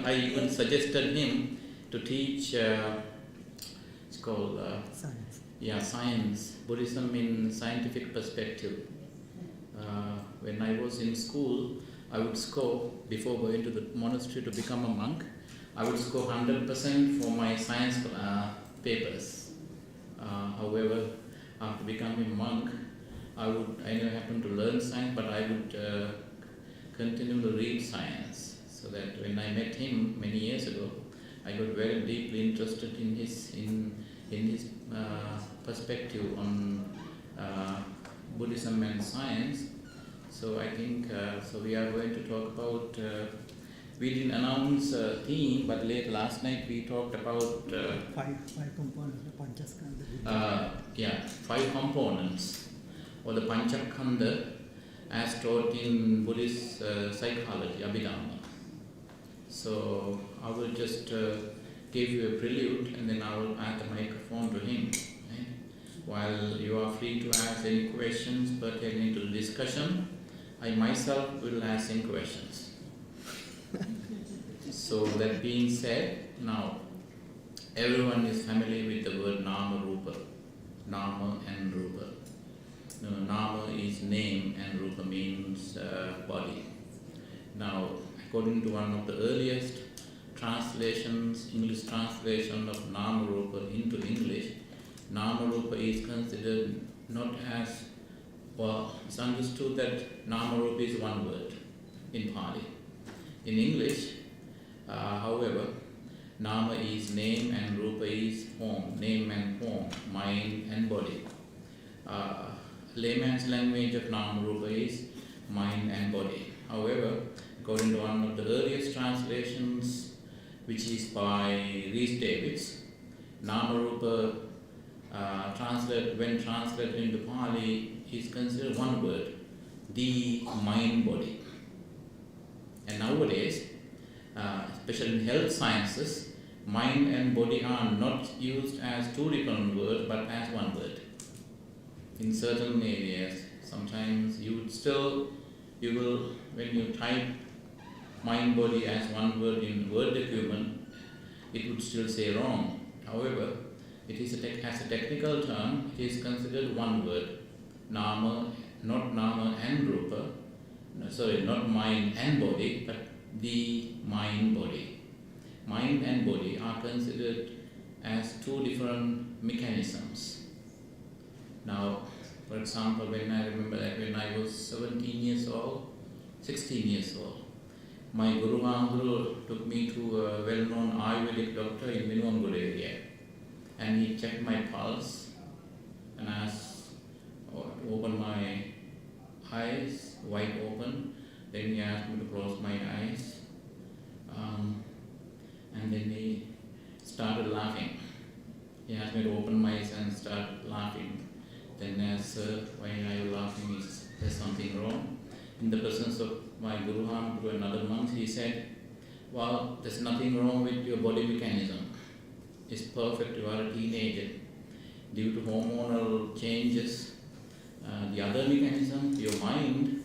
I even suggested him to teach. It's called Science. Yeah, science, Buddhism in scientific perspective. When I was in school, I would score, before going to the monastery to become a monk, I would score 100% for my science papers. However, after becoming a monk, I never happened to learn science, but I would continue to read science. So that when I met him many years ago, I got very deeply interested in his perspective on Buddhism and science. So I think so we are going to talk about. We didn't announce a theme, but last night we talked about Five components of Panchaskandha. Yeah, 5 components, or the Panchaskandha as taught in Buddhist psychology, Abhidhamma. So I will just give you a prelude, and then I will add the microphone to him. Right? While you are free to ask any questions pertaining to the discussion, I myself will ask some questions. So that being said, now everyone is familiar with the word Nama Rupa. Nama and Rupa. Nama is name and Rupa means body. Now, according to one of the earliest translations, English translation of Nama Rupa into English, Nama Rupa is considered not as, well, it's understood that Nama Rupa is one word in Pali. In English, however, Nama is name and Rupa is form, name and form, mind and body. Layman's language of Nama Rupa is mind and body. However, according to one of the earliest translations, which is by Rhys Davids, Nama Rupa when translated into Pali is considered one word, the mind body. And nowadays, especially in health sciences, mind and body are not used as 2 different words but as one word. In certain areas, sometimes you will, when you type mind body as one word in word document, it would still say wrong. However, it is as a technical term, it is considered one word. Nama, not Nama and Rupa, not mind and body, but the mind body. Mind and body are considered as 2 different mechanisms. Now, for example, when I remember that when I was 16 years old, my Guru Mahamudru took me to a well-known Ayurvedic doctor in Minwangud area, and he checked my pulse and opened my eyes wide open. Then he asked me to close my eyes, and then he started laughing. He asked me to open my eyes and start laughing. Then I asked, "Sir, why are you laughing? Is there something wrong?" In the presence of my Guru Mahamudru and other monks, he said, "Well, there's nothing wrong with your body mechanism. It's perfect. You are a teenager. Due to hormonal changes, the other mechanism, your mind,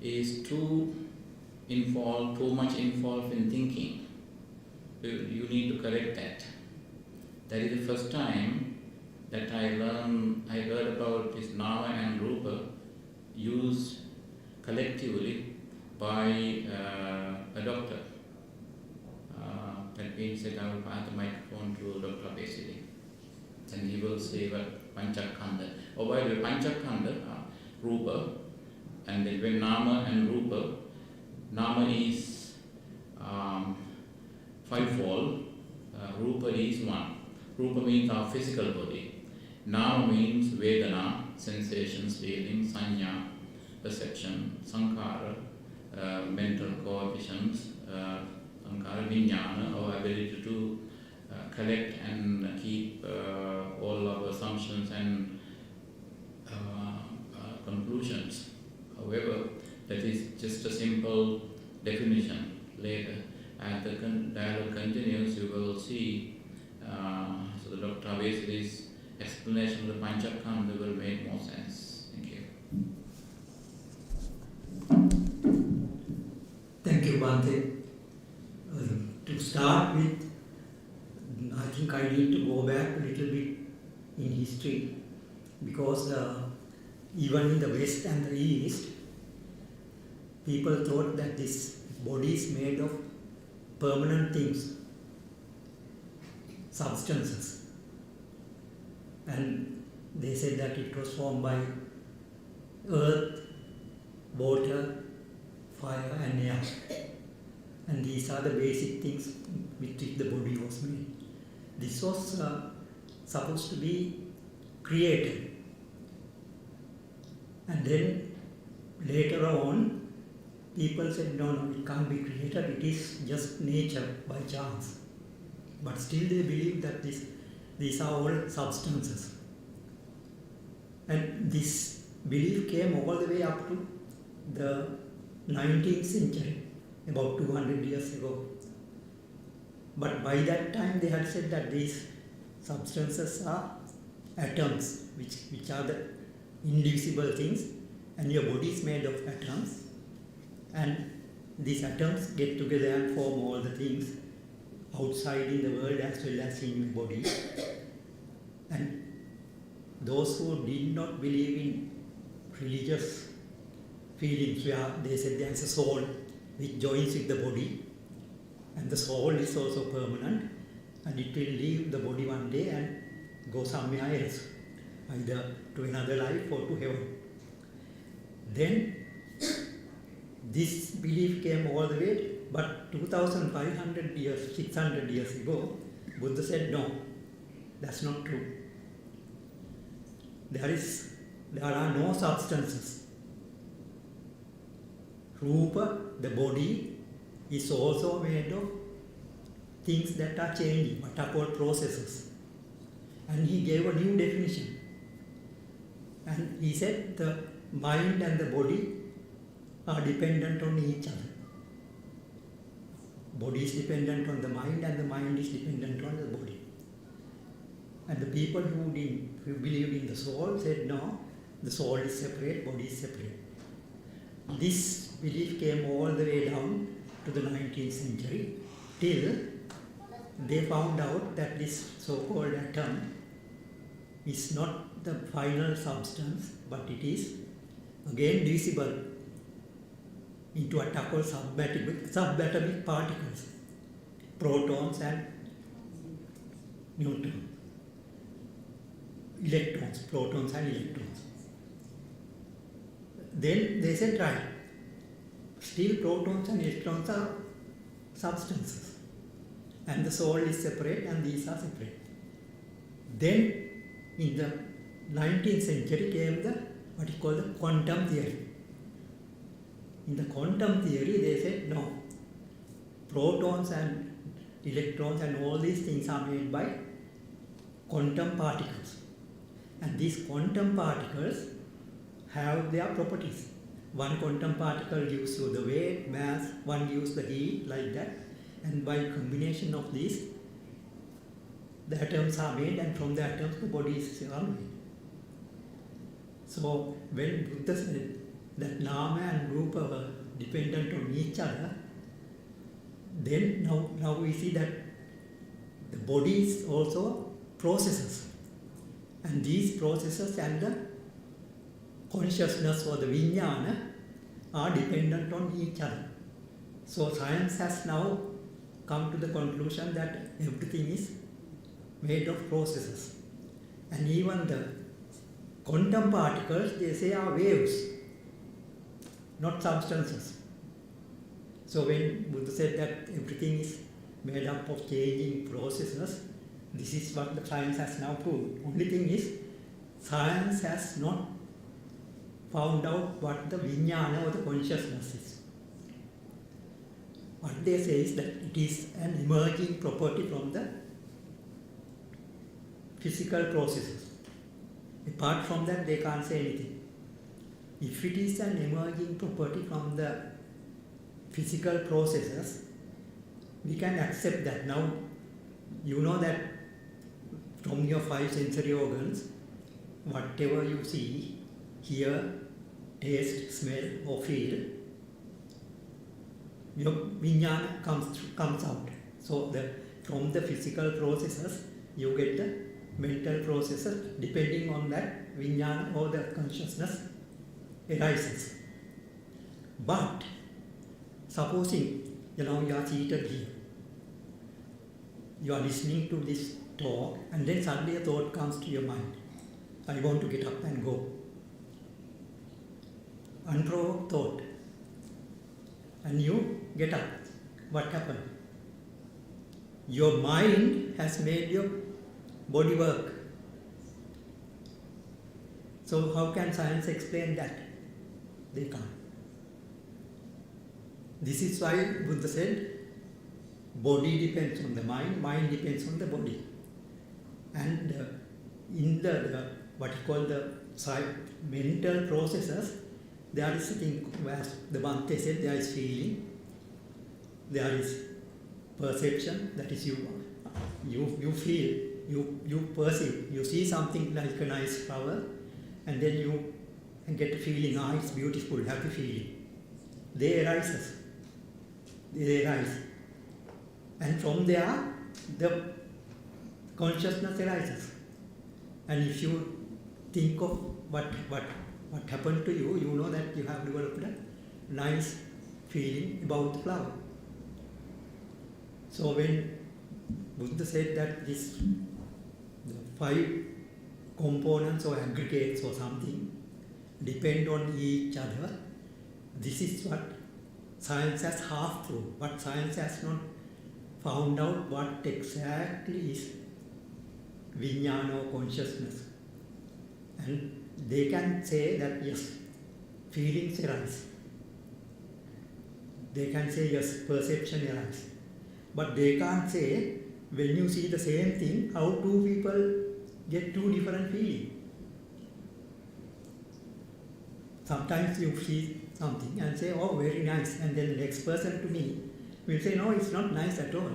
is too much involved in thinking. You need to correct that." That is the first time that I heard about this Nama and Rupa used collectively by a doctor. That being said, I will pass the microphone to Dr. Basili, and he will say what Panchaskandha. Oh, by the way, Panchaskandha, Rupa, and then when Nama and Rupa, Nama is 5-fold, Rupa is 1. Rupa means our physical body. Nama means Vedana, sensations, feelings, Sanya, perception, Sankhara, mental coefficients, Sankhara, Vijnana, our ability to collect and keep all our assumptions and conclusions. However, that is just a simple definition. Later, as the dialogue continues, you will see. So the Dr. Avesili's explanation of the Panchaskandha will make more sense. Thank you. Thank you, Bhante. start with, I think I need to go back a little bit in history, because even in the West and the East, people thought that this body is made of permanent things, substances. And they said that it was formed by earth, water, fire and air. And these are the basic things with which the body was made. This was supposed to be created. And then later on, people said, no, it can't be created, it is just nature by chance. But still they believe that these are all substances. And this belief came all the way up to the 19th century, about 200 years ago. But by that time they had said that these substances are atoms, which are the indivisible things, and your body is made of atoms, and these atoms get together and form all the things outside in the world as well as in your body. And those who did not believe in religious feelings, where they said there is a soul which joins with the body, and the soul is also permanent, and it will leave the body one day and go somewhere else, either to another life or to heaven. Then this belief came all the way, but 2500 years, 600 years ago, Buddha said, no, that's not true. There are no substances. Rupa, the body, is also made of things that are changing, what are called processes. And he gave a new definition. And he said the mind and the body are dependent on each other. Body is dependent on the mind, and the mind is dependent on the body. And the people who believed in the soul said, no, the soul is separate, body is separate. This belief came all the way down to the 19th century, till they found out that this so-called atom is not the final substance, but it is again divisible into what are called subatomic particles, protons and neutrons, electrons, protons and electrons. Then they said, right, still protons and electrons are substances, and the soul is separate and these are separate. Then in the 19th century came what is called the quantum theory. In the quantum theory they said, no, protons and electrons and all these things are made by quantum particles. And these quantum particles have their properties. One quantum particle gives you the weight, mass, one gives the heat, like that. And by combination of these, the atoms are made, and from the atoms the bodies are made. So when Buddha said that Nama and Rupa were dependent on each other, then now we see that the body is also processes. And these processes and the consciousness or the vijnana are dependent on each other. So science has now come to the conclusion that everything is made of processes. And even the quantum particles, they say, are waves, not substances. So when Buddha said that everything is made up of changing processes, this is what the science has now proved. Only thing is, science has not found out what the vijnana or the consciousness is. What they say is that it is an emerging property from the physical processes. Apart from that, they can't say anything. If it is an emerging property from the physical processes, we can accept that. Now, you know that from your 5 sensory organs, whatever you see, hear, taste, smell or feel, your vijnana comes out. So from the physical processes, you get the mental processes. Depending on that, vijnana or the consciousness arises. But supposing you are seated here, you are listening to this talk, and then suddenly a thought comes to your mind. I want to get up and go. Unprovoked thought. And you get up. What happened? Your mind has made your body work. So how can science explain that? They can't. This is why Buddha said, body depends on the mind depends on the body. And in the what you call the mental processes, there is a thing where the Bhante said there is feeling, there is perception, that is you feel, you perceive, you see something like a nice flower, and then you get a feeling, it's beautiful, happy feeling. They arise. And from there, the consciousness arises. And if you think of what happened to you, you know that you have developed a nice feeling about the flower. So when Buddha said that the 5 components or aggregates or something depend on each other, this is what science has half proved, but science has not found out what exactly is vijnana or consciousness. And they can say that yes, feelings arise. They can say yes, perception arises. But they can't say when you see the same thing, how 2 people get 2 different feelings. Sometimes you see something and say, oh, very nice, and then the next person to me will say, no, it's not nice at all.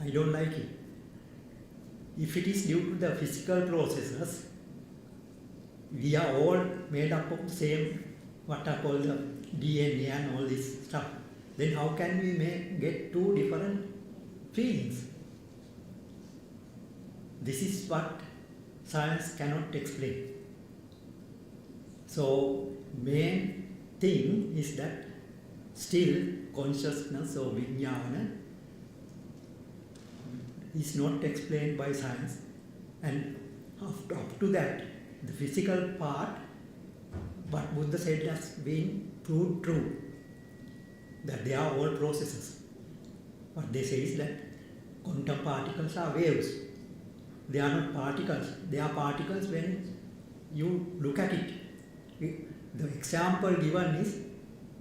I don't like it. If it is due to the physical processes, we are all made up of the same, what are called the DNA and all this stuff. Then how can we get 2 different feelings? This is what science cannot explain. So, main thing is that still consciousness or vijnana is not explained by science, and up to that, the physical part, what Buddha said has been proved true, that they are all processes. What they say is that quantum particles are waves. They are not particles. They are particles when you look at it. The example given is,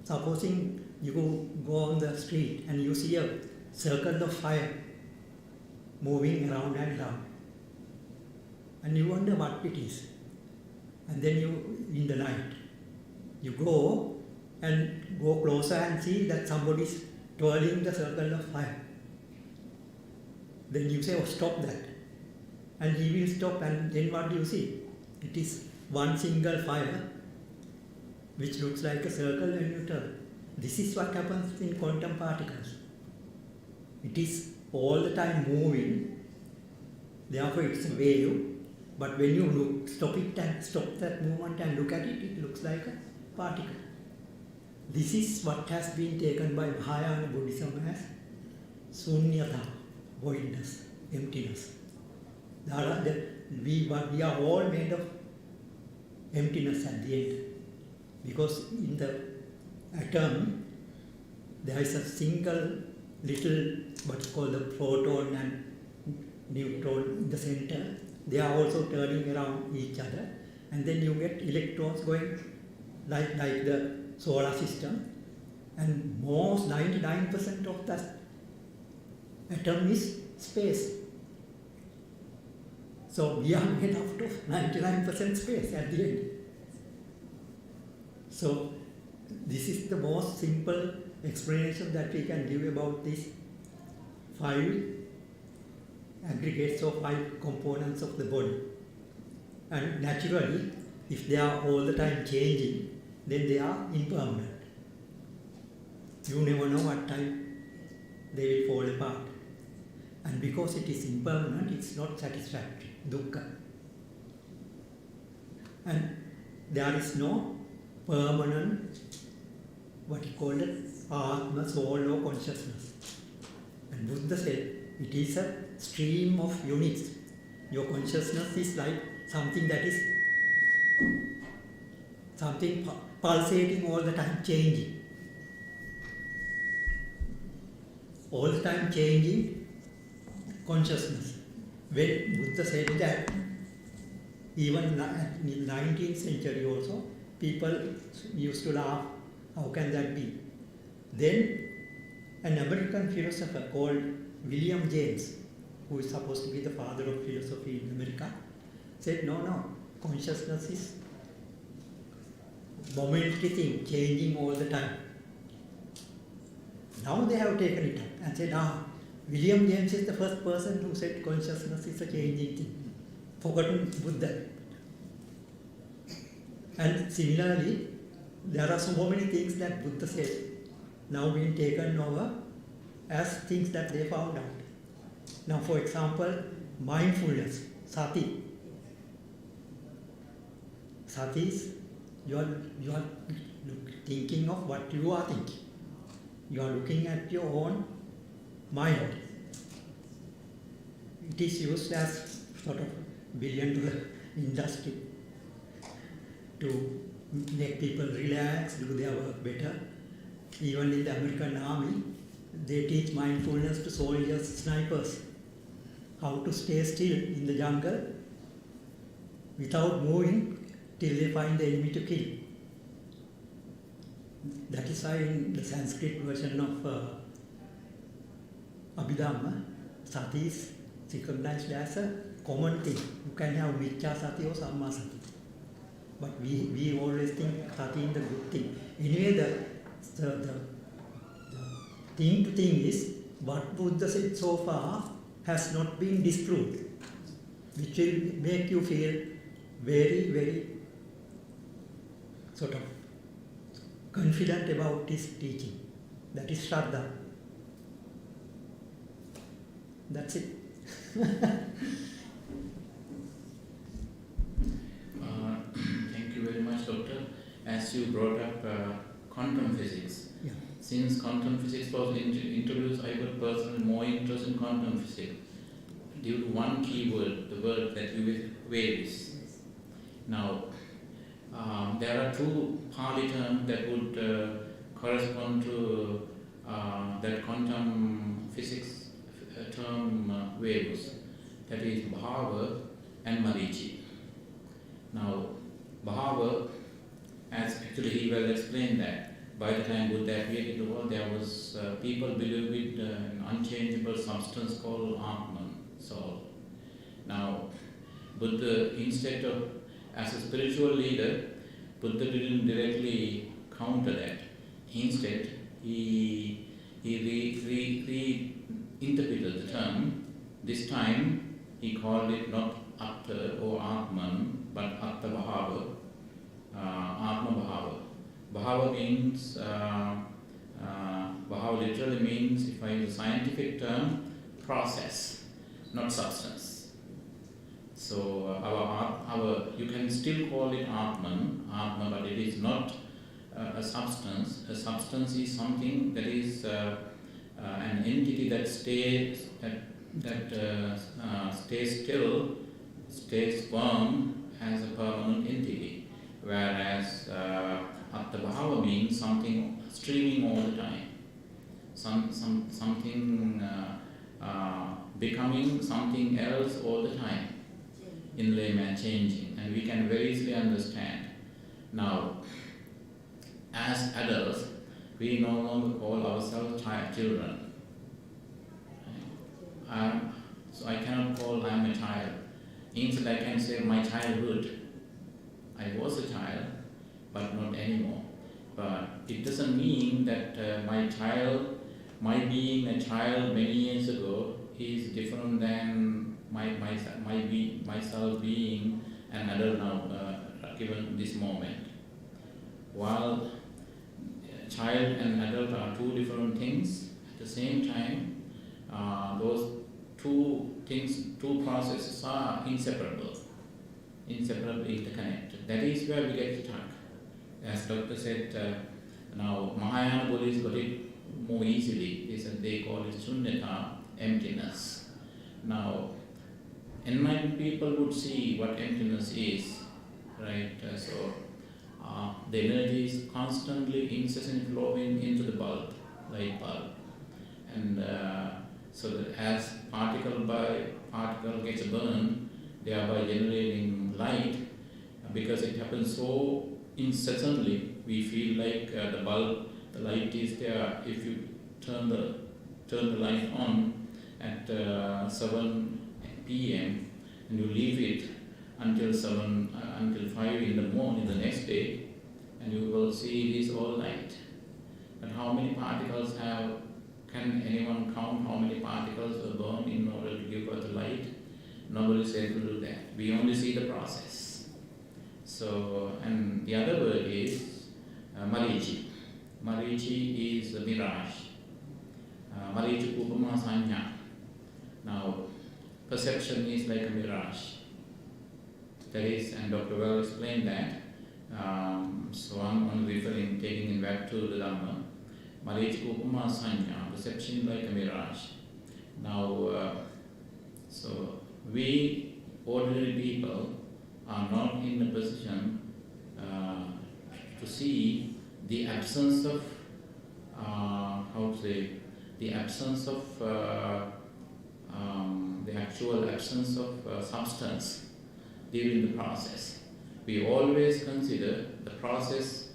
supposing you go on the street and you see a circle of fire moving around and around, and you wonder what it is. And then you, in the night, you go closer and see that somebody is twirling the circle of fire. Then you say, oh, stop that. And he will stop, and then what do you see? It is one single fire which looks like a circle when you turn. This is what happens in quantum particles. It is all the time moving, therefore it's a wave, but when you stop that movement and look at it, it looks like a particle. This is what has been taken by Vihara Buddhism as sunyata, voidness, emptiness. We are all made of emptiness at the end, because in the atom there is a single little what's called the proton and neutron in the center. They are also turning around each other, and then you get electrons going like the solar system, and most 99% of that atom is space. So we are made out of 99% space at the end. So this is the most simple explanation that we can give about these 5 aggregates or 5 components of the body. And naturally, if they are all the time changing, then they are impermanent. You never know what time they will fall apart. because it is impermanent, it's not satisfactory, dukkha. And there is no permanent, what you call it, Atma, soul or consciousness. And Buddha said, it is a stream of units. Your consciousness is like something that is something pulsating all the time, changing. All the time changing consciousness. When Buddha said that, even in the 19th century also, people used to laugh, how can that be? Then an American philosopher called William James, who is supposed to be the father of philosophy in America, said, no, consciousness is momentary thing, changing all the time. Now they have taken it up and said, William James is the first person who said consciousness is a changing thing. Forgotten Buddha. And similarly, there are so many things that Buddha said now being taken over as things that they found out. Now, for example, mindfulness, sati. Sati is you are thinking of what you are thinking. You are looking at your own mind. It is used as sort of billion-dollar industry to make people relax, do their work better. Even in the American army, they teach mindfulness to soldiers, snipers, how to stay still in the jungle without moving till they find the enemy to kill. That is why in the Sanskrit version of Abhidhamma, sati is recognized as a common thing. You can have miccha sati or samma sati. But we always think sati is the good thing. Anyway, the thing to think is what Buddha said so far has not been disproved, which will make you feel very, very sort of confident about his teaching. That is Shraddha. That's it. Thank you very much, Doctor. As you brought up quantum physics, Yeah. since quantum physics was introduced, I was personally more interested in quantum physics due to one key word, the word that you with waves. Now, there are two Pali terms that would correspond to that quantum physics term waves. That is Bhava and Marichi. Now, Bhava, as actually he well explained that by the time Buddha appeared in the world, there was people believed an unchangeable substance called Atman, soul. Now, Buddha, instead of as a spiritual leader, Buddha didn't directly counter that. Instead, he reinterpreted the term. This time, he called it not Atta or Atman, but Atta Bhava, Atma Bhava. Bhava means, Bhava literally means, if I use a scientific term, process, not substance. So our you can still call it Atman, but it is not a substance. A substance is something that is an entity that stays stays still, stays firm as a permanent entity. Whereas Atta Bhava means something streaming all the time, something becoming something else all the time. In layman, changing, and we can very easily understand. Now, as adults, we no longer call ourselves children. So I cannot call I am a child. Instead, I can say my childhood. I was a child, but not anymore. But it doesn't mean that my being a child many years ago is different than myself being an adult now, given this moment. While child and adult are two different things, at the same time, those two two processes are inseparable, interconnected. That is where we get stuck. As Doctor said, now Mahayana Buddhists got it more easily. They call it shunyata, emptiness. Now, enlightened people would see what emptiness is, right? The energy is constantly, incessantly flowing into the bulb, light bulb. And so that as particle by particle gets burned, thereby generating light, because it happens so incessantly, we feel like the bulb, the light is there. If you turn the light on at 7 p.m. and you leave it until 5 in the morning the next day, and you will see this all light. But how many particles can anyone count how many particles were burned in order to give us the light? Nobody is able to do that. We only see the process. So, and the other word is marichi. Marichi is a mirage. Marichi upama sanya. Now, perception is like a mirage. That is, and Dr. Well explained that. So I'm referring, taking it back to the Dhamma. Marichi upama sanya, perception like a mirage. Now, so we ordinary people are not in a position to see the absence of, the absence of, the actual absence of substance during the process. We always consider the process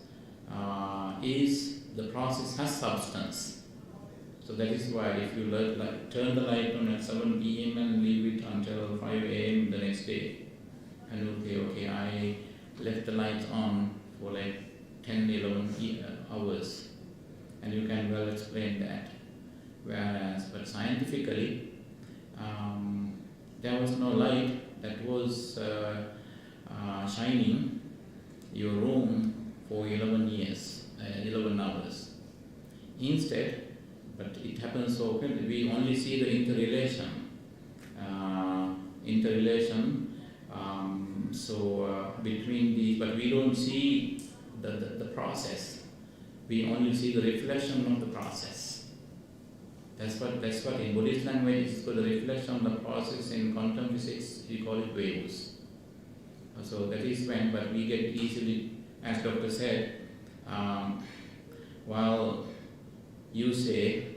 has substance. So that is why if you turn the light on at 7 p.m. and leave it until 5 a.m. the next day, and you'll say, okay, I left the lights on for like 10, 11 hours, and you can well explain that. But scientifically, there was no light that was shining your room for 11 hours. Instead, but it happens so quickly, we only see the interrelation. Between these, but we don't see the process. We only see the reflection of the process. That's what in Buddhist language is called the reflection of the process. In quantum physics, we call it waves. So that is when, but we get easily, as Doctor said, while you say,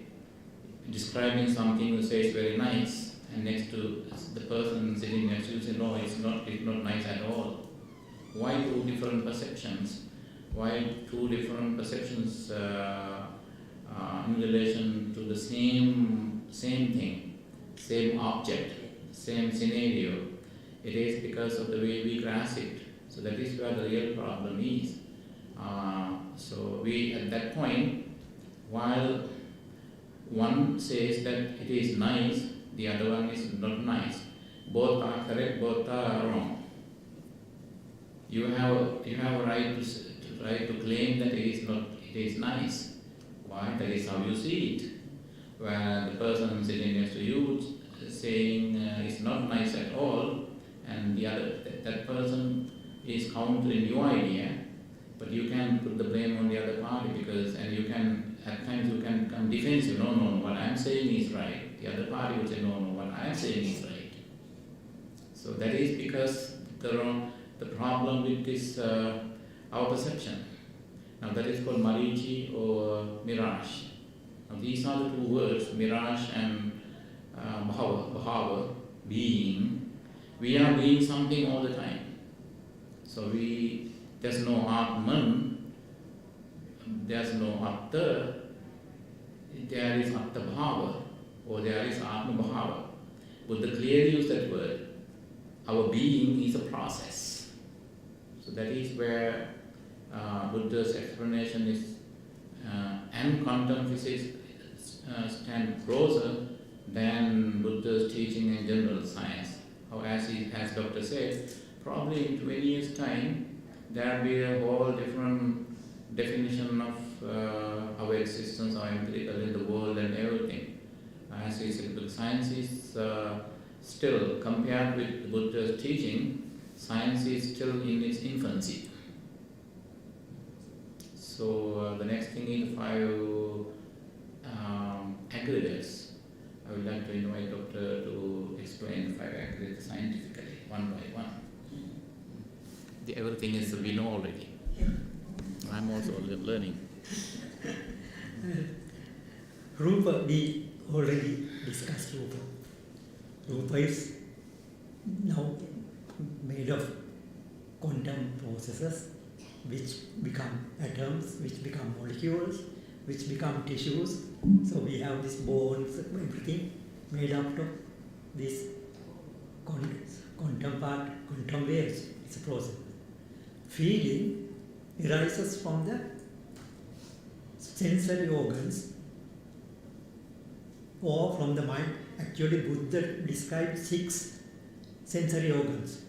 describing something, you say it's very nice, and next to the person sitting next to you say, no, it's not nice at all. Why two different perceptions? Why two different perceptions in relation to the same thing, same object, same scenario? It is because of the way we grasp it. So that is where the real problem is. So we, at that point, while one says that it is nice, the other one is not nice. Both are correct, both are wrong. You have a right to claim that it is nice. Why? That is how you see it. Where the person sitting next to you saying it's not nice at all, and the other that person is countering your idea, but you can put the blame on the other party because, and you can at times you can come defensive. No, what I am saying is right. The other party will say no, what I am saying is right. So that is because the problem with this our perception. Now that is called marichi or mirage. Now these are the two words, mirage and bhava, being. We are being something all the time. So there's no atman, there's no atta, there is atta bhava, or there is atma bhava. Buddha clearly used that word. Our being is a process. So that is where Buddha's explanation is, and quantum physics stand closer than Buddha's teaching in general science. As Doctor said, probably in 20 years' time, there will be a whole different definition of our existence, our empirical in the world and everything. As he said, science is Still, compared with Buddha's teaching, science is still in its infancy. So the next thing is 5 aggregates. I would like to invite Doctor to explain 5 aggregates scientifically, one by one. Everything is we know already. I'm also learning. Rupa, we already discussed Rupa. Rupa is now made of quantum processes which become atoms, which become molecules, which become tissues. So we have these bones, everything made up of this quantum part, quantum waves. It's a process. Feeling arises from the sensory organs or from the mind. Actually, Buddha described 6 sensory organs,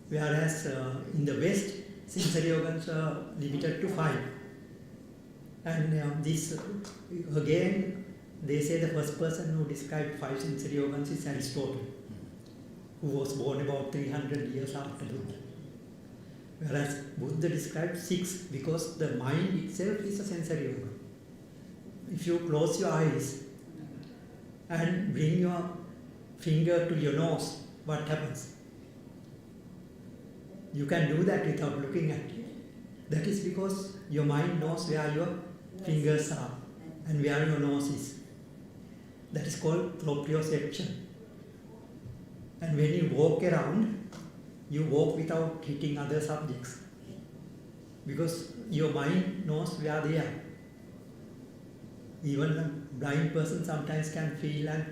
whereas in the West, sensory organs are limited to 5. And this, again, they say the first person who described 5 sensory organs is Aristotle, who was born about 300 years after Buddha. Whereas Buddha described 6 because the mind itself is a sensory organ. If you close your eyes and bring your finger to your nose, what happens? You can do that without looking at it. That is because your mind knows where your fingers are and where your nose is. That is called proprioception. And when you walk around, you walk without hitting other subjects because your mind knows where they are. Even a blind person sometimes can feel and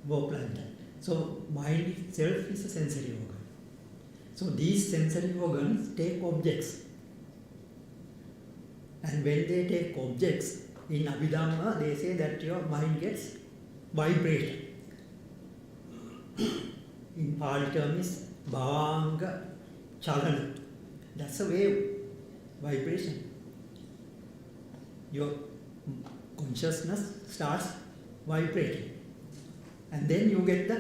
walk like that. So mind itself is a sensory organ. So these sensory organs take objects. And when they take objects, in Abhidhamma they say that your mind gets vibrated. In Pali term is Bhavanga Chalana. That's a wave, vibration. Your consciousness starts vibrating. And then you get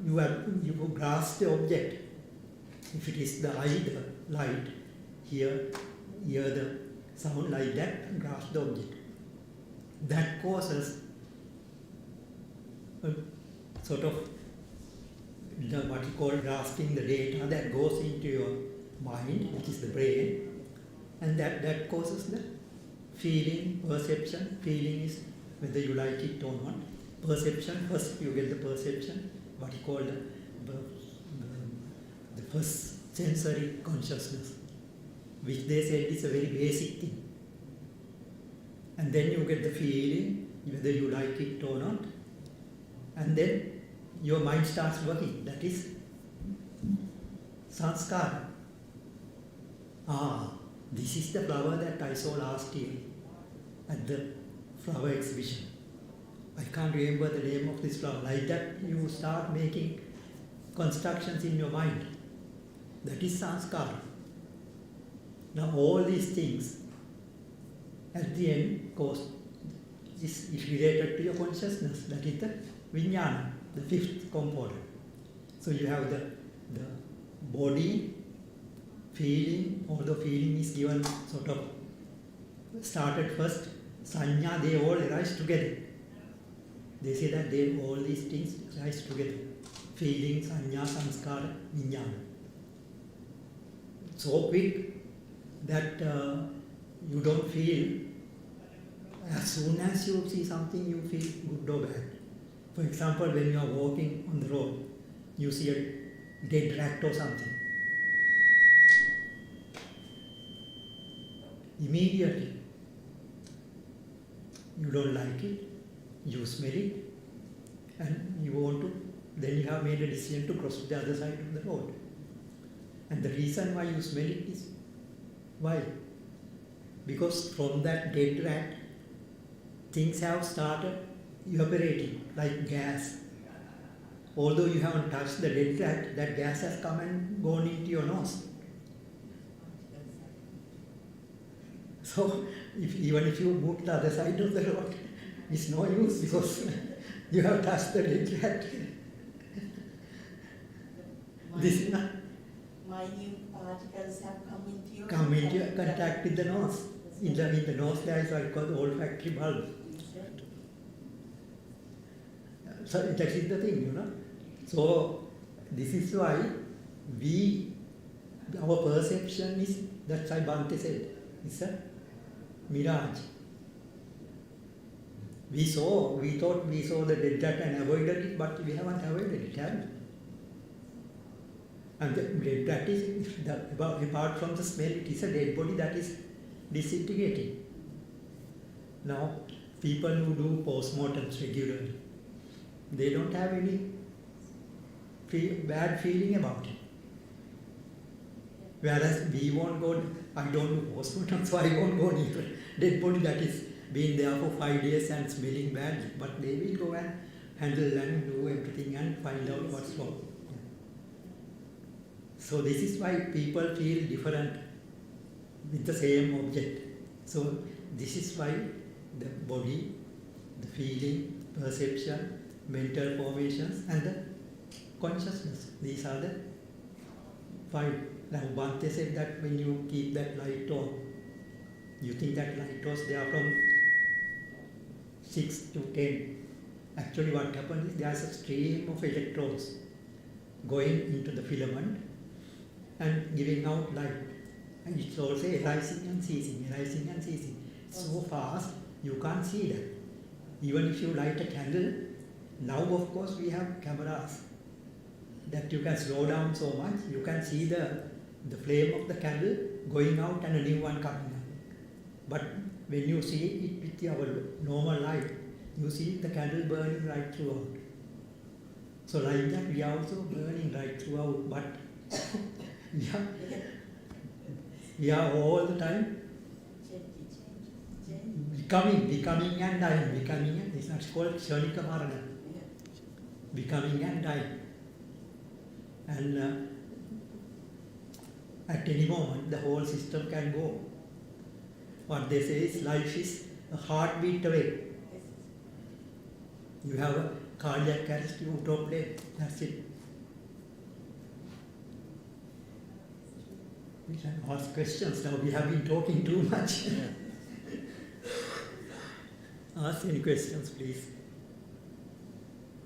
you grasp the object. If it is the eye, the light, hear the sound like that, grasp the object. That causes a sort of what you call grasping the data that goes into your mind, which is the brain, and that causes the feeling, perception. Feeling is whether you like it or not. Perception, first you get the perception, what you call the first sensory consciousness, which they said is a very basic thing. And then you get the feeling, whether you like it or not, and then your mind starts working. That is sanskara. This is the flower that I saw last year at the flower exhibition. I can't remember the name of this flower. Like that, you start making constructions in your mind. That is sanskara. Now all these things at the end is related to your consciousness. That is the vijnana, the 5th component. So you have the body, feeling, although feeling is given sort of started first, sanya, they all arise together. They say that all these things rise together. Feeling, sanya, sanskara, vijnana. So quick that you don't feel, as soon as you see something, you feel good or bad. For example, when you are walking on the road, you see a dead rat or something. Immediately, you don't like it, you smell it, and you want to, then you have made a decision to cross to the other side of the road. And the reason why you smell it is, why? Because from that dead rat, things have started evaporating like gas. Although you haven't touched the dead rat, that gas has come and gone into your nose. So even if you move to the other side of the road, it's no use because You have touched the dead cat. This is not minute particles have come into contact with the nose. In the nose there is what is called the olfactory bulb. So that is the thing, you know. So this is why our perception is, that's why Bhante said, it's a mirage. We thought we saw the dead cat and avoided it, but we haven't avoided it, have we? And the dead cat is, apart from the smell, it is a dead body that is disintegrating. Now, people who do postmortems regularly, they don't have any bad feeling about it. Whereas we won't go, I don't do postmortem, so I won't go near a dead body that is been there for 5 days and smelling badly. But they will go and handle and do everything and find out what's wrong. So this is why people feel different with the same object. So this is why the body, the feeling, perception, mental formations and the consciousness, these are the 5. Now Bhante said that when you keep that light on, you think that light was there from 6 to 10. Actually what happens is there's a stream of electrons going into the filament and giving out light. And it's also arising and ceasing. So fast you can't see that. Even if you light a candle, now of course we have cameras that you can slow down so much, you can see the flame of the candle going out and a new one coming up. But when you see it with your normal light, you see the candle burning right throughout. So like that we are also burning right throughout, but we are all the time becoming and dying, it's not called Kshanika Marana. Becoming and dying. And at any moment the whole system can go. What they say is life is a heartbeat away. You have a cardiac arrest, you drop dead, that's it. We can ask questions now, we have been talking too much. Ask any questions, please.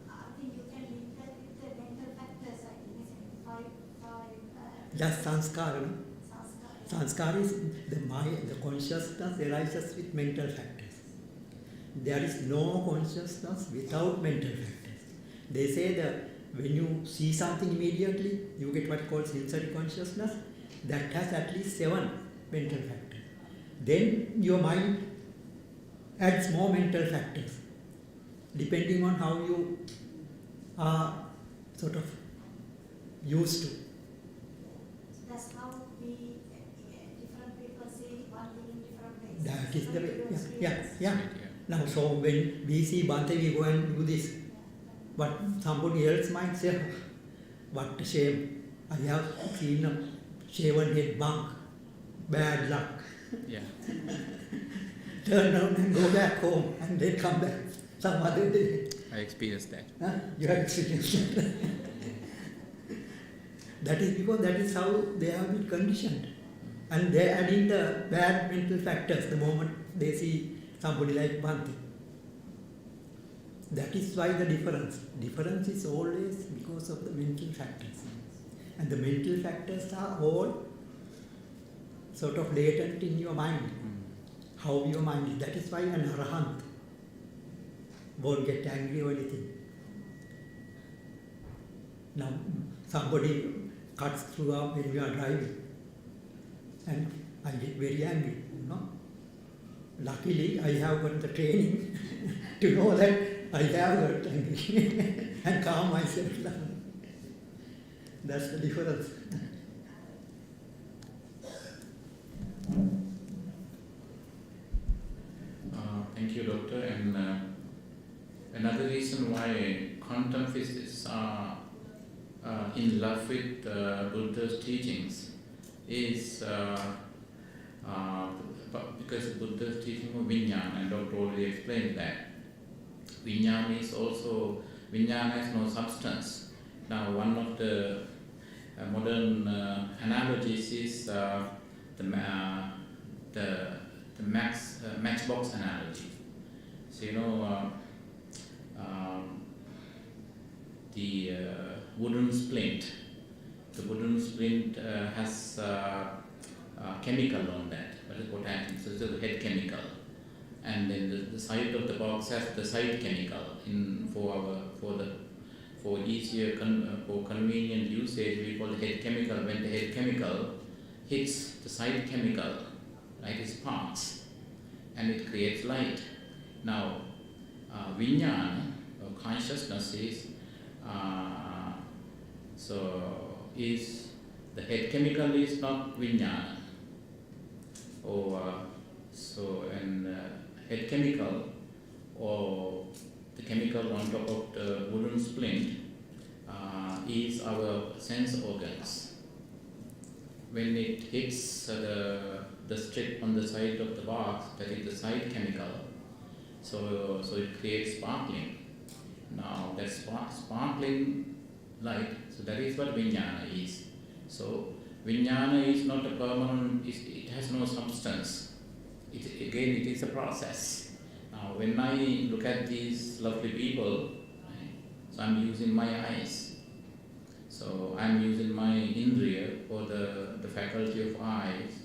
I think you can link that with the mental factors, I think, isn't it? Just sanskara, no? Sanskara. Sanskara is the mind, the consciousness arises with mental factors. There is no consciousness without mental factors. They say that when you see something immediately, you get what is called sensory consciousness. That has at least 7 mental factors. Then your mind adds more mental factors, depending on how you are sort of used to. That's how we, different people see one thing in different ways. That is the way. Yeah. Yeah. Now, so when we see Bhante, we go and do this. But somebody else might say, what a shame, I have seen a shaven head monk, bad luck. Yeah. Turn around and go back home and then come back some other day. I experienced that. You have experienced that. That is because that is how they have been conditioned. And they are adding the bad mental factors the moment they see somebody like Bhante. That is why the difference. Difference is always because of the mental factors. And the mental factors are all sort of latent in your mind. How your mind is. That is why an arahant won't get angry or anything. Now, somebody cuts through up when we are driving, and I get very angry, you know. Luckily, I have got the training to know that I have got angry and calm myself down. That's the difference. Thank you, Doctor. And another reason why quantum physicists are in love with Buddha's teachings is because Buddha's teaching of Vijnana, and Doctor already explained that. Vijnana is also, Vijnana has no substance. Now one of the modern analogies is the matchbox analogy. So the wooden splint. The wooden splint has chemical on that, that is potassium, so it's a head chemical. And then the side of the box has the side chemical for easier for convenient usage. We call the head chemical. When the head chemical hits the side chemical, light is sparks, and it creates light. Now, vijnana or consciousness is is the head chemical is not vijnana, head chemical or the chemical on top of the wooden splint is our sense organs. When it hits the strip on the side of the box, that is the side chemical, so it creates sparkling. Now that sparkling light, so that is what vijnana is. So vijnana is not a permanent, it has no substance. It is a process. Now when I look at these lovely people, so I'm using my eyes. So I'm using my indriya or the faculty of eyes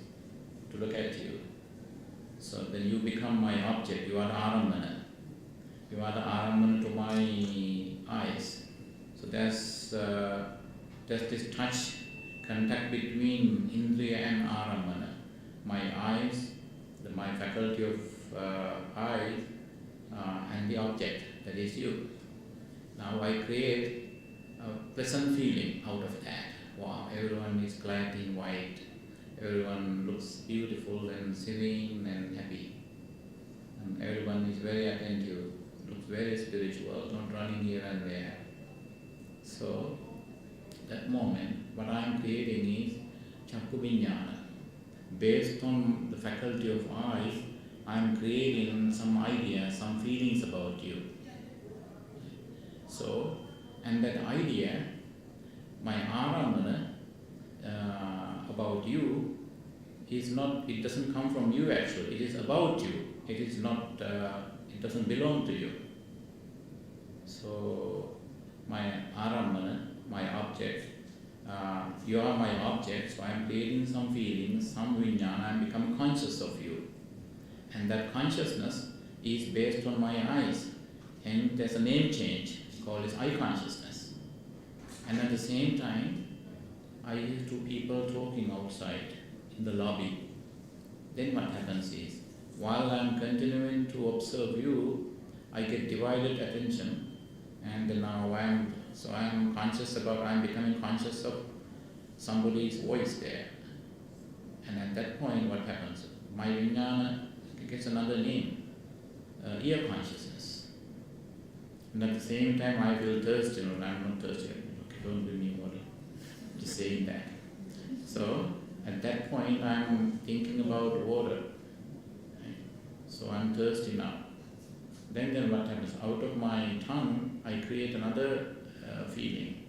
to look at you. So then you become my object, you are the arambana. You are the arambana to my eyes. So there's this touch, contact between indriya and arambana. My eyes, my faculty of eyes, and the object, that is you. Now I create a pleasant feeling out of that. Wow, everyone is clad in white. Everyone looks beautiful and serene and happy. And everyone is very attentive, looks very spiritual, not running here and there. So, that moment, what I am creating is Chakku Vijnana. Based on the faculty of eyes, I am creating some ideas, some feelings about you. So, and that idea, my arambana about you is not, it doesn't come from you actually, it is about you. It is not, it doesn't belong to you. So, my arambana, my object, you are my object, so I am creating some feelings, some vijnana, I am becoming conscious of you. And that consciousness is based on my eyes. And there's a name change called as eye consciousness. And at the same time, I hear two people talking outside in the lobby. Then what happens is, while I am continuing to observe you, I get divided attention, and then now I am conscious about, I am becoming conscious of somebody's voice there. And at that point, what happens? My vijnana gets another name, ear consciousness. And at the same time, I feel thirsty. No, I'm not thirsty. Okay, don't give me water. Just saying that. So at that point, I'm thinking about water. Right? So I'm thirsty now. Then what happens? Out of my tongue, I create another feeling.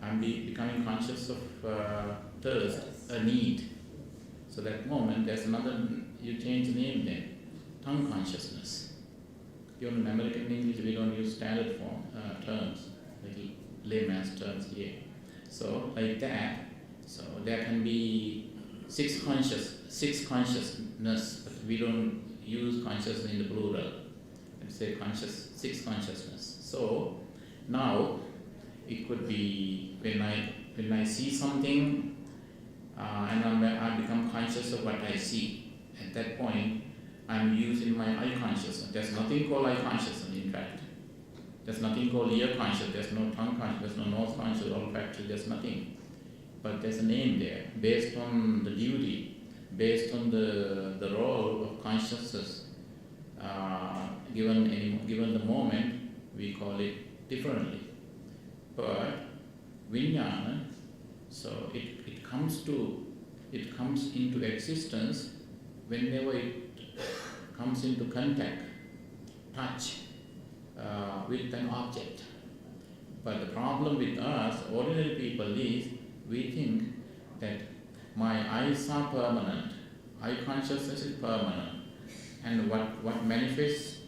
I'm becoming conscious of thirst, a need. So that moment, there's another, you change the name then, tongue consciousness. In American English, we don't use standard form terms, like layman's terms here. So like that, so there can be six consciousness, but we don't use consciousness in the plural. Let's say six consciousness. So now it could be when I see something and I become conscious of what I see. At that point, I'm using my eye consciousness. There's nothing called eye consciousness, in fact. There's nothing called ear consciousness. There's no tongue consciousness. There's no nose consciousness. Olfactory. There's nothing. But there's a name there, based on the duty, based on the role of consciousness. Given the moment, we call it differently. But vijnana, so it comes into existence whenever it comes into contact, touch with an object. But the problem with us, ordinary people, is we think that my eyes are permanent, eye consciousness is permanent, and what manifests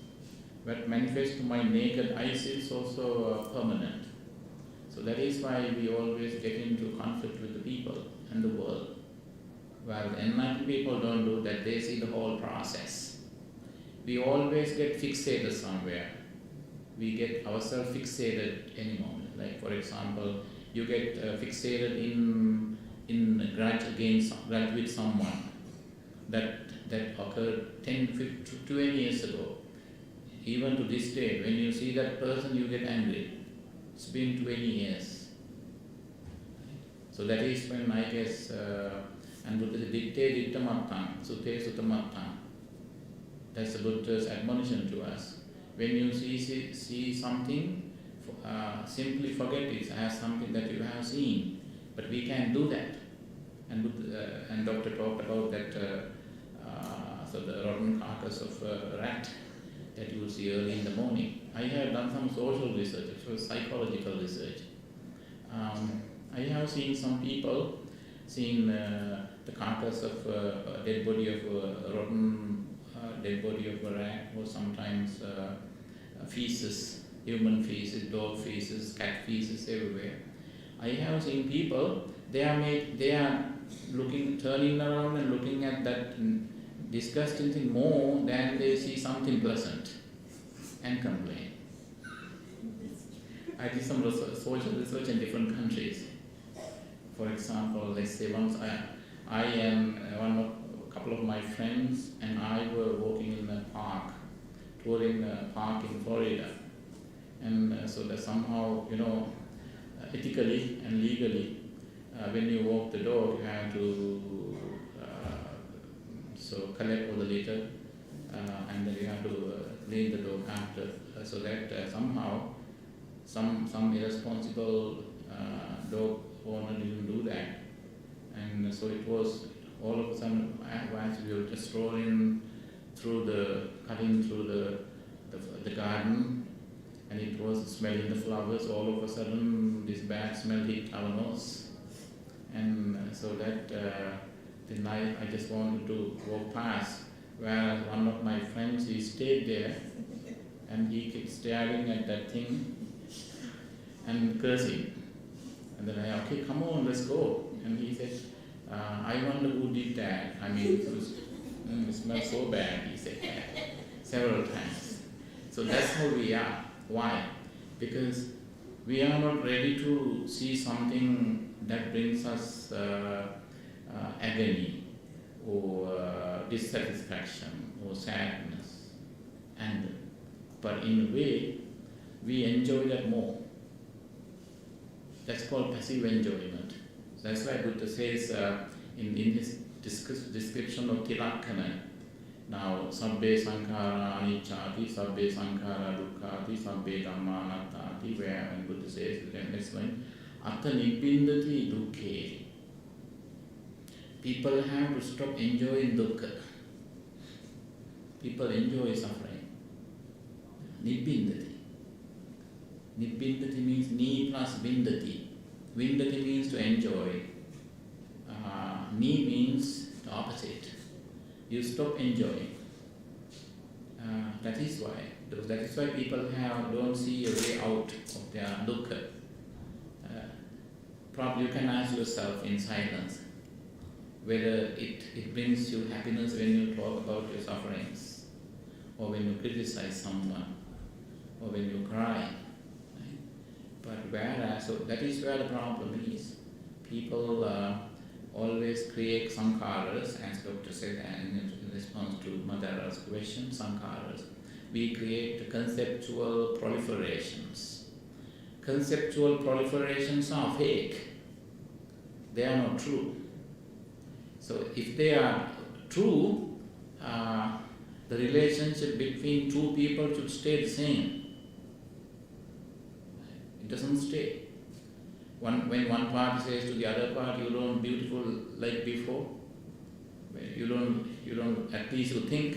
to my naked eyes is also permanent. So that is why we always get into conflict with the people and the world. While the enlightened people don't do that, they see the whole process. We always get fixated somewhere. We get ourselves fixated any moment. Like for example, you get fixated in a grudge with someone that occurred 10, 15, 20 years ago. Even to this day, when you see that person, you get angry. It's been 20 years. So that is when I guess, and Buddha said, ditte dittamattang, sute sutamattang. That's the Buddha's admonition to us. When you see something, simply forget it as something that you have seen. But we can do that. And Buddha, and Doctor talked about that, so the rotten carcass of a rat that you will see early in the morning. I have done some social research, it was psychological research. I have seen some people seeing the carcass of a dead body of a rotten dead body of a rat, or sometimes feces, human feces, dog feces, cat feces everywhere. I have seen people, they are turning around and looking at that disgusting thing more than they see something pleasant and complain. I did some social research in different countries. For example, let's say once I and a couple of my friends and I were walking in a park, touring a park in Florida. And so that somehow, ethically and legally, when you walk the dog, you have to collect all the litter, and then you have to clean the dog after, so that somehow some irresponsible dog owner didn't do that. And so it was all of a sudden, as we were just cutting through the garden, and it was smelling the flowers. All of a sudden, this bad smell hit our nose, and so that the night I just wanted to walk past. Whereas one of my friends, he stayed there, and he kept staring at that thing and cursing. And then I, okay, come on, let's go. And he said, I wonder who did that. I mean, it smells so bad, he said several times. So that's how we are. Why? Because we are not ready to see something that brings us agony or dissatisfaction or sadness, anger. But in a way, we enjoy that more. That's called passive enjoyment. So that's why Buddha says in his description of Tilakkana, now, sabbe sankhara anicchati, sabbe sankhara dukkhati, sabbe dhamma anattati, where when Buddha says, next line, atta nibbindati dukkhe. People have to stop enjoying dukkha. People enjoy suffering. Nibbindati. Nibbindati means ni plus bindati. Vindati means to enjoy. Ni means the opposite. You stop enjoying. That is why people don't see a way out of their dukkha. Probably you can ask yourself in silence whether it brings you happiness when you talk about your sufferings, or when you criticize someone, or when you cry. Right? But whereas, so that is where the problem is. People always create sankharas, as Doctor said, and in response to Madara's question, sankharas. We create conceptual proliferations. Conceptual proliferations are fake. They are not true. So if they are true, the relationship between two people should stay the same. It doesn't stay. When one party says to the other party, you don't beautiful like before, you don't, at least you think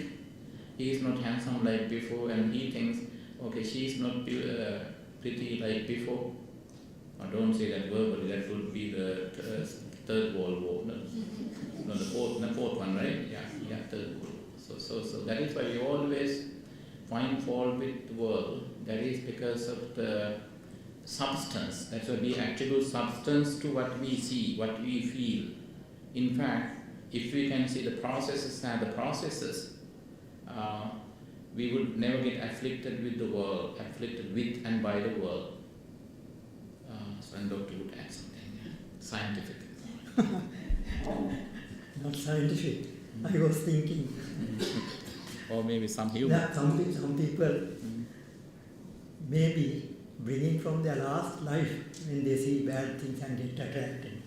he is not handsome like before, and he thinks Okay, she's not pretty like before. Don't say that verbally. That would be the third World War. No, the fourth one, right? Yeah, third World War. So that is why we always find fault with the world. That is because of the substance. That's why we attribute substance to what we see, what we feel. In fact, if we can see the processes and the processes, we would never get afflicted with the world, afflicted with and by the world. So and Dr. would add something scientific. Not scientific. I was thinking Or maybe some humor. that some people maybe bringing from their last life when they see bad things and get attracted.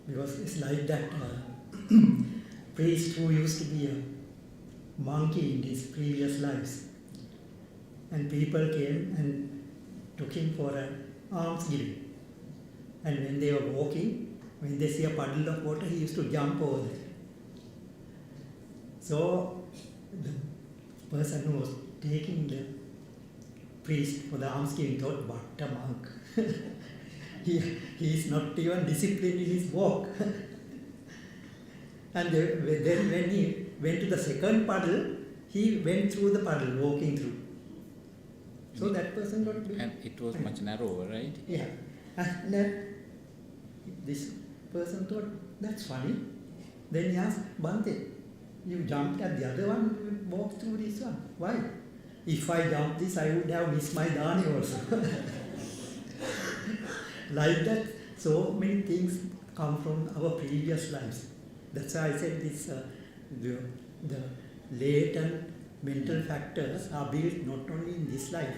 Because it's like that priest who used to be a monkey in his previous lives. And people came and took him for an almsgiving. And when they were walking, when they see a puddle of water, he used to jump over there. So the person who was taking the priest for the almsgiving thought, what a monk. he is not even disciplined in his walk. And then when he went to the second puddle, he went through the puddle, walking through. So that person got... And it was much narrower, right? Yeah. And then this person thought, that's funny. Then he asked, Bhante, you jumped at the other one, you walked through this one. Why? If I jumped this, I would have missed my dhani also. Like that, so many things come from our previous lives. That's why I said this, the latent mental factors are built not only in this life.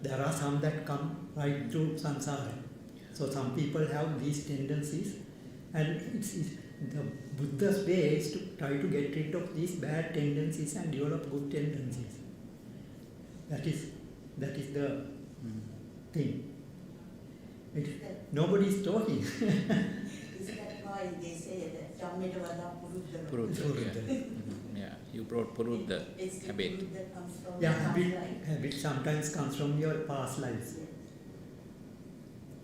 There are some that come right through samsara. So some people have these tendencies, and it's the Buddha's way is to try to get rid of these bad tendencies and develop good tendencies. That is the thing. Nobody is talking. Is that why they say that Jammita Vada Purudha? Purudha, yeah. You brought Purudha It's habit. the that comes from Yeah, the past life. habit sometimes comes from your past lives.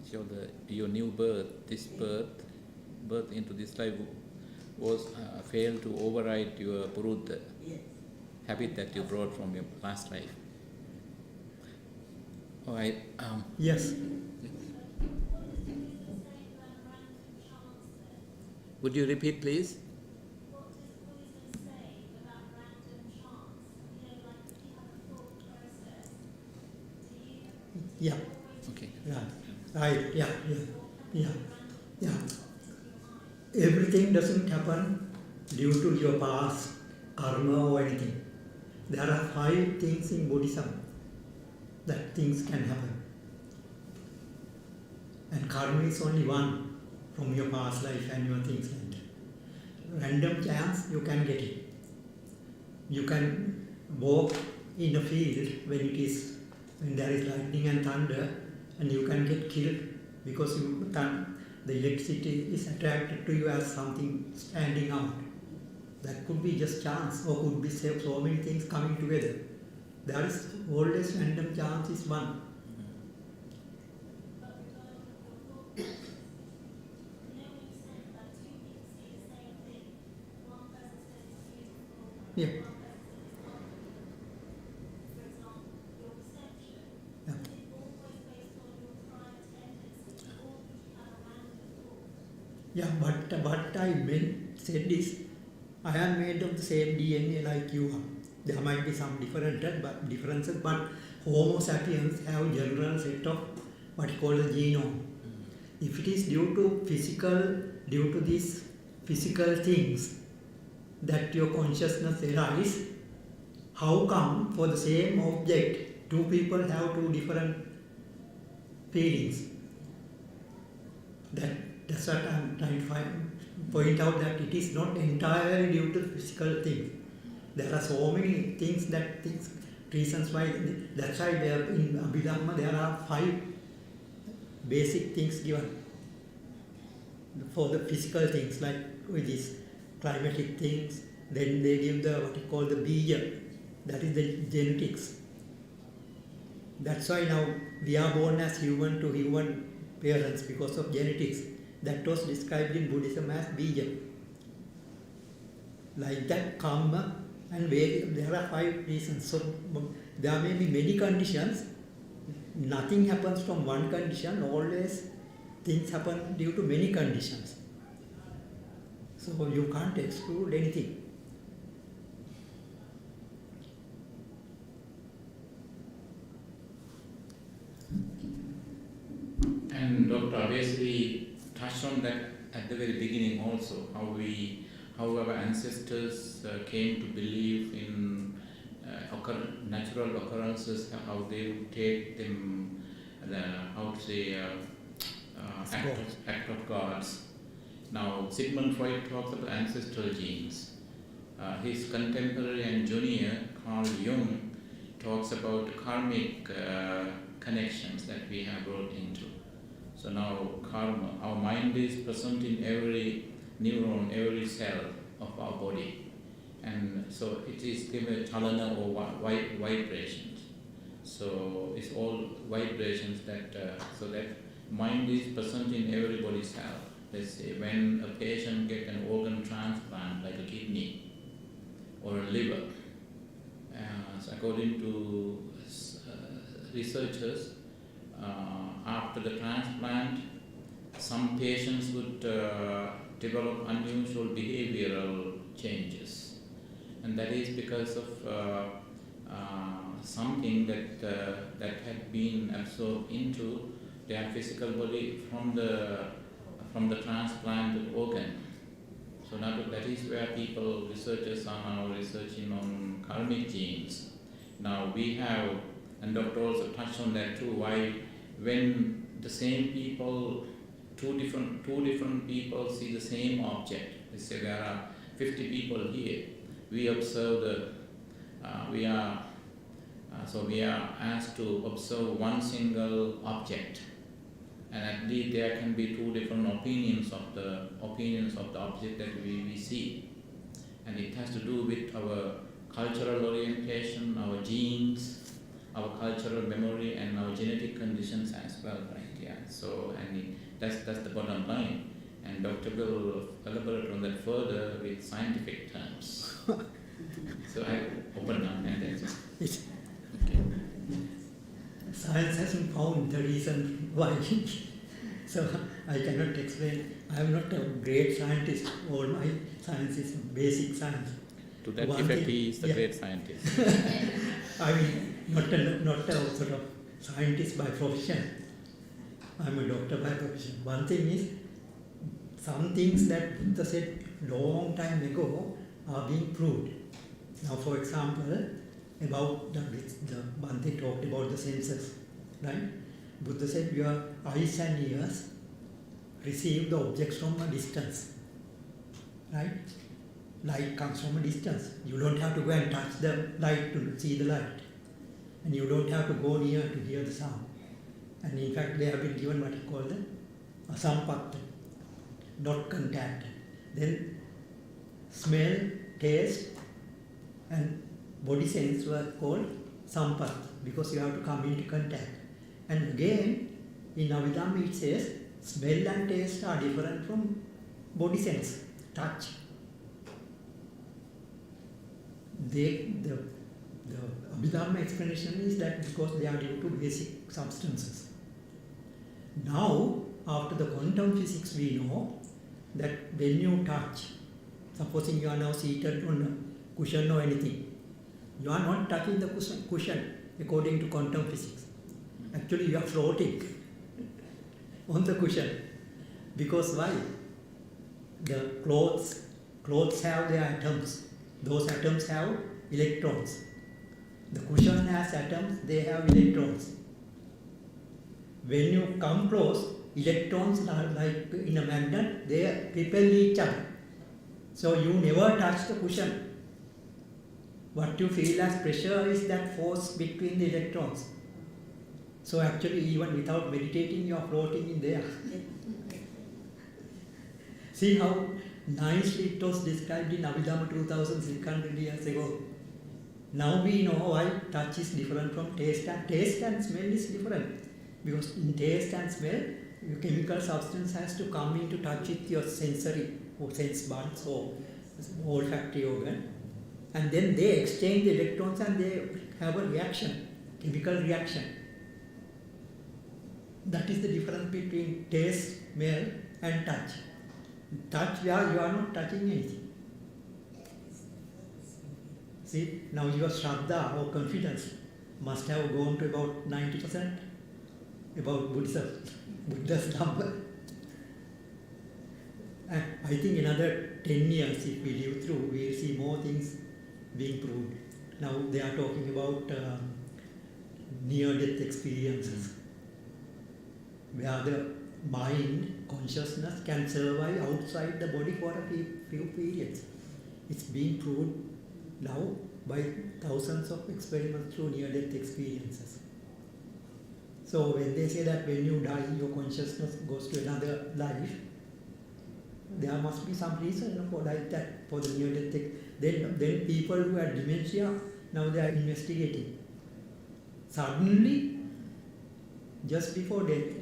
So your new birth, this birth into this life was failed to override your Purudha Yes. habit that you brought from your last life. All right. Yes. Would you repeat, please? What does Buddhism say about random chance? You know, like if you have a thought process, do you Yeah. always Okay. Right. Yeah. Everything doesn't happen due to your past karma or anything. There are 5 things in Buddhism that things can happen. And karma is only one from your past life and your things like that. Random chance, you can get it. You can walk in a field when there is lightning and thunder, and you can get killed because the electricity is attracted to you as something standing out. That could be just chance, or could be so many things coming together. There is always random chance is one. Yeah. Yeah. Yeah, what I said is, I am made of the same DNA like you are. There might be some differences, but Homo sapiens have general set of what you call the genome. If it is due to these physical things that your consciousness arises, how come for the same object, 2 people have 2 different feelings? That's what I am trying to point out, that it is not entirely due to physical things. There are so many reasons why. That's why in Abhidhamma there are 5 basic things given for the physical things, like with these climatic things. Then they give what you call the bija, That is the genetics. That's why now we are born as human to human parents because of genetics. That was described in Buddhism as bija. Like that, karma and there are 5 reasons. So there may be many conditions. Nothing happens from one condition. Always things happen due to many conditions. So you can't exclude anything. And Dr. basically touched on that at the very beginning also, how our ancestors came to believe in natural occurrences, how they would take them, act of gods. Now, Sigmund Freud talks about ancestral genes. His contemporary and junior, Carl Jung, talks about karmic connections that we have brought into. So now karma, our mind is present in every neuron, every cell of our body. And so it is given chalana or vibrations. So it's all vibrations that, so that mind is present in everybody's cell. Let's say when a patient gets an organ transplant like a kidney or a liver, so according to researchers, after the transplant, some patients would develop unusual behavioral changes, and that is because of something that had been absorbed into their physical body from the transplanted organ. So now that is where researchers are now researching on karmic genes. Now we have, and Dr. also touched on that too, why when the same people, two different people see the same object, let's say there are 50 people here, we observe we are asked to observe one single object, and at least there can be 2 different opinions of the object that we see, and it has to do with our cultural orientation, our genes, our cultural memory, and our genetic conditions as well, right? Yeah. So, and that's the bottom line. And Dr. will elaborate on that further with scientific terms. So I open up and then. Okay. Science hasn't found the reason why. So I cannot explain. I am not a great scientist. All my science is basic science. To that effect, he is the great scientist. I mean, not a sort of scientist by profession. I'm a doctor by profession. One thing is, some things that Buddha said long time ago are being proved. Now, for example, about the Bhante talked about the senses, right? Buddha said your eyes and ears receive the objects from a distance, right? Light comes from a distance. You don't have to go and touch the light to see the light. And you don't have to go near to hear the sound. And in fact, they have been given what you call the asampatta, not contact. Then smell, taste, and body sense were called sampatta because you have to come into contact. And again, in Abhidhamma it says, smell and taste are different from body sense, touch. The Abhidhamma explanation is that because they are due to basic substances. Now, after the quantum physics, we know that when you touch, supposing you are now seated on a cushion or anything, you are not touching the cushion according to quantum physics. Actually, you are floating on the cushion. Because why? The clothes have their atoms. Those atoms have electrons. The cushion has atoms, they have electrons. When you come close, electrons are like in a magnet, they repel each other. So you never touch the cushion. What you feel as pressure is that force between the electrons. So actually, even without meditating, you are floating in there. See how nicely it was described in Abhidhamma 2600 years ago. Now we know why touch is different from taste, and taste and smell is different. Because in taste and smell, your chemical substance has to come into touch with your sensory or sense buds or olfactory organ, and then they exchange the electrons and they have a reaction, chemical reaction. That is the difference between taste, smell and touch. Touch, you are not touching anything. See, now your Shraddha or confidence must have gone to about 90% about Buddha's number. And I think another 10 years, if we live through, we will see more things being proved. Now they are talking about near-death experiences, where the mind, consciousness can survive outside the body for a few periods. It's being proved now by thousands of experiments through near-death experiences. So when they say that when you die, your consciousness goes to another life, there must be some reason for like that, for the near-death. Then people who had dementia, now they are investigating. Suddenly, just before death,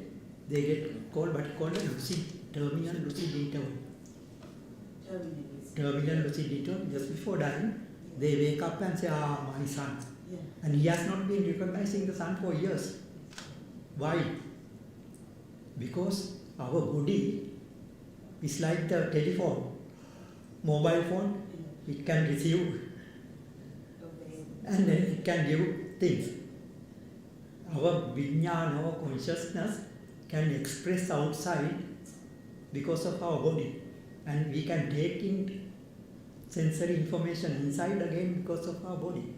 they get called what is called a terminal lucid interval. Terminal lucid interval, just before dying, they wake up and say, my son. Yeah. And he has not been recognizing the sun for years. Why? Because our body is like the telephone, mobile phone. It can receive and then it can give things. Our vijnana, our consciousness can express outside because of our body, and we can take in sensory information inside again because of our body.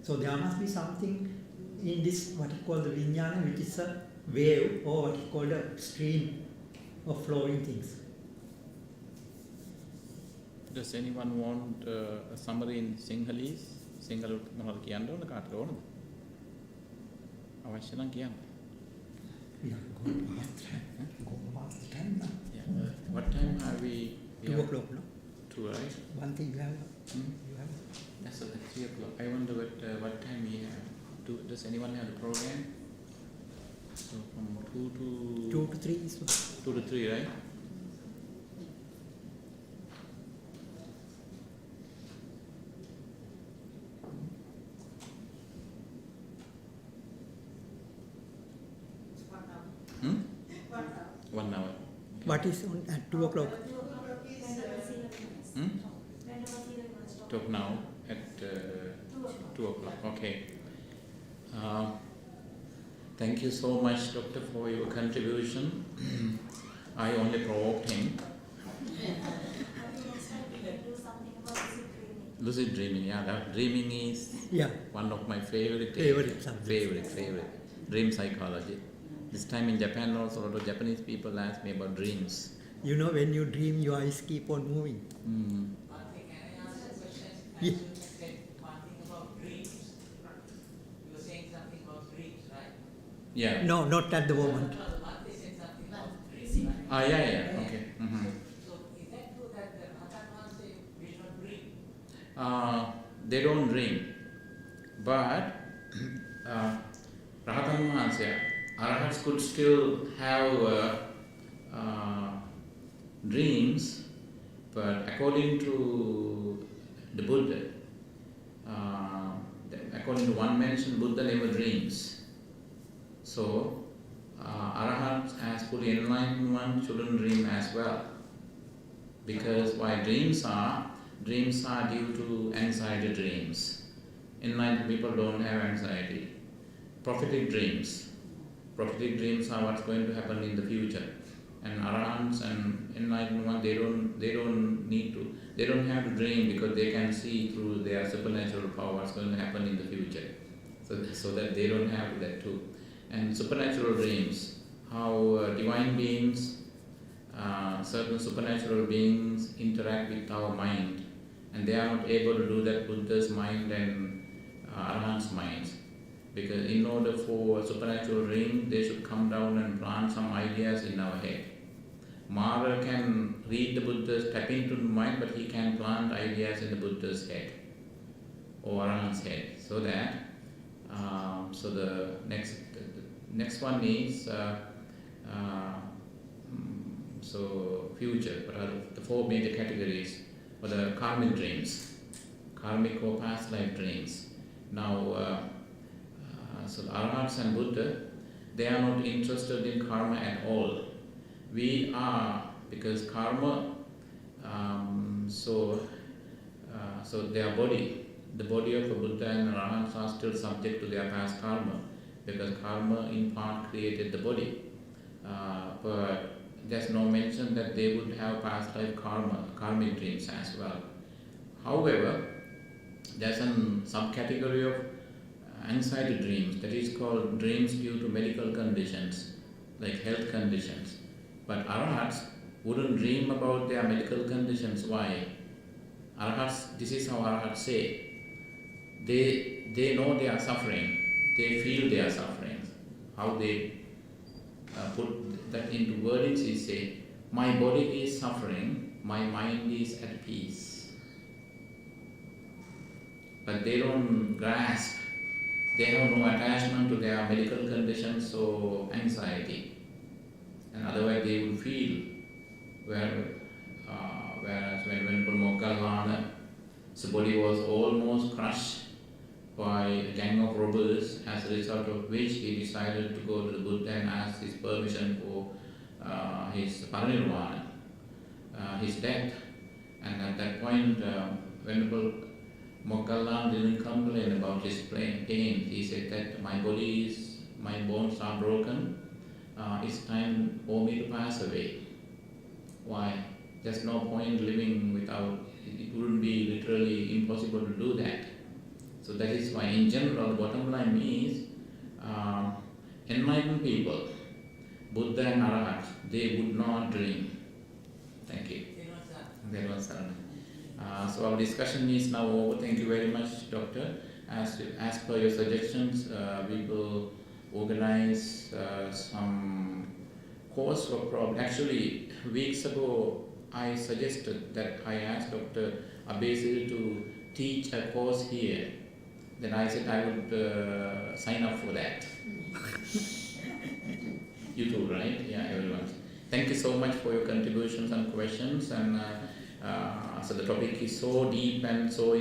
So there must be something in this, what is called the vijnana, which is a wave or what is called a stream of flowing things. Does anyone want a summary in Sinhalese? Sinhala මොනවද කියන්න ඕන කාටද ඕනද? අවශ්‍ය නම් කියන්න. We are going past time. Go past the time now. Yeah. What time are we? 2 o'clock, no? 2, right? One thing you have. You have? That's at 3 o'clock. I wonder what time we have. Does anyone have the program? So from 2 to 3 is 2 to 3, right? Hmm? 1 hour. What is on at 2 o'clock? Talk now at 2 o'clock. Okay. Thank you so much, Doctor, for your contribution. I only provoked him. Lucid dreaming, yeah. That dreaming is one of my favorite dream psychology. This time in Japan also, a lot of Japanese people ask me about dreams. You know, when you dream, your eyes keep on moving. Mm. Yeah. One thing about dreams. You were saying something about dreams, right? Yeah. No, not at the moment. They said something about dreams. Yeah. Okay. Mm-hmm. So is that true that the Rahatans say we should not dream? They don't dream, but Rahatan Mahansya, Arahats could still have dreams, but according to the Buddha, according to one mention, Buddha never dreams. So, Arahats as fully enlightened one shouldn't dream as well. Because why dreams are due to anxiety dreams. Enlightened people don't have anxiety. Prophetic dreams are what's going to happen in the future. And Arahants and enlightened one, they don't have to dream because they can see through their supernatural power what's going to happen in the future. So that they don't have that too. And supernatural dreams, how divine beings, certain supernatural beings interact with our mind, and they are not able to do that Buddha's mind and Arahant's minds. Because in order for a supernatural dream, they should come down and plant some ideas in our head. Mara can read the Buddha's, tap into the mind, but he can plant ideas in the Buddha's head. or Arahant's head. So that so the next one is so future. What are the four major categories? Or the karmic dreams, karmic or past life dreams. Now, so the Arahants and Buddha, they are not interested in karma at all. We are, because karma, so their body, the body of a Buddha and Arahants are still subject to their past karma, because karma in part created the body. But there's no mention that they would have past life karmic dreams as well. However, there's a subcategory of anxiety dreams that is called dreams due to medical conditions, like health conditions. But Arahats wouldn't dream about their medical conditions. Why? Arahats, this is how Arahats say. They know they are suffering. They feel they are suffering. How they put that into wordings is say, my body is suffering, my mind is at peace. But they don't grasp. They have no attachment to their medical conditions or anxiety. And otherwise they will feel. Whereas when Venerable Moggallana's body was almost crushed by a gang of robbers, as a result of which he decided to go to the Buddha and ask his permission for his parinirvana, his death. And at that point, Venerable Moggallana didn't complain about his pain. He said that my bones are broken. It's time for me to pass away. Why? There's no point living without, it wouldn't be literally impossible to do that. So that is why in general, the bottom line is, enlightened people, Buddha and Arahats, they would not dream. Thank you. So our discussion is now over. Thank you very much, Doctor. As per your suggestions, we will organize some course or problem. Actually, weeks ago, I suggested that I asked Dr. Abesil to teach a course here. Then I said I would sign up for that. You too, right? Yeah, everyone. Thank you so much for your contributions and questions. And so the topic is so deep and so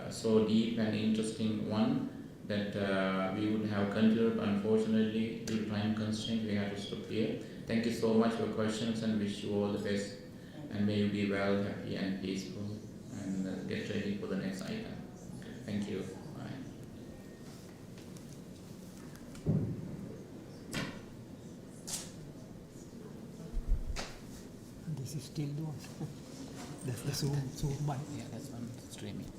so deep and interesting one that we would have continued. Unfortunately, due to time constraint, we have to stop here. Thank you so much for your questions and wish you all the best. And may you be well, happy and peaceful. And get ready for the next item. Thank you. Bye. This is still the one. That's the Zoom mic. Yeah, that's one streaming.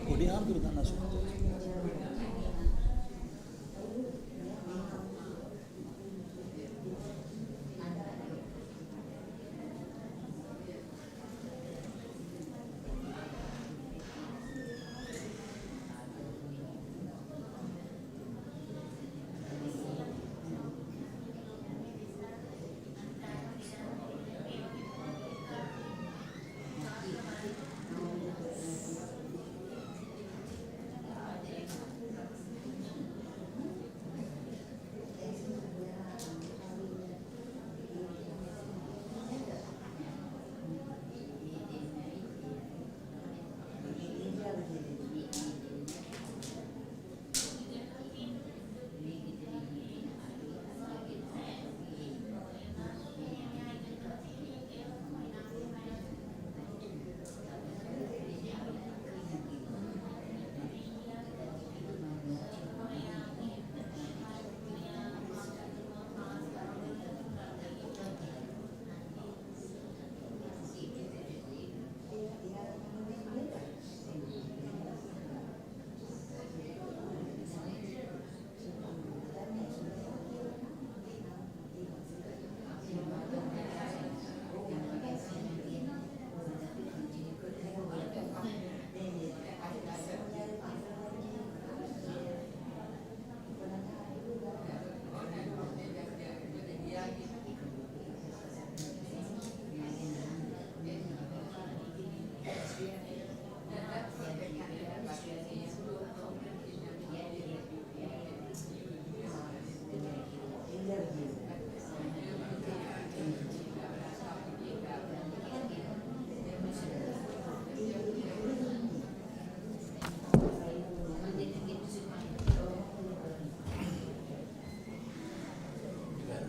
පොඩි ආන්දුර දන්න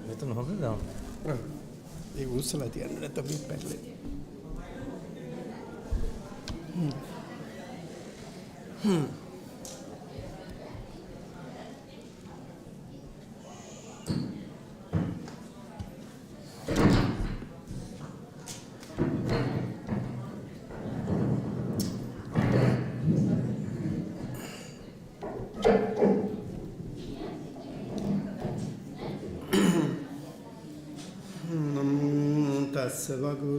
මෙතන හොඳ දාන්න. ඒ උස්සලා තියන්න නැත්නම් මේ පැටලෙන්නේ. තස්ස වගු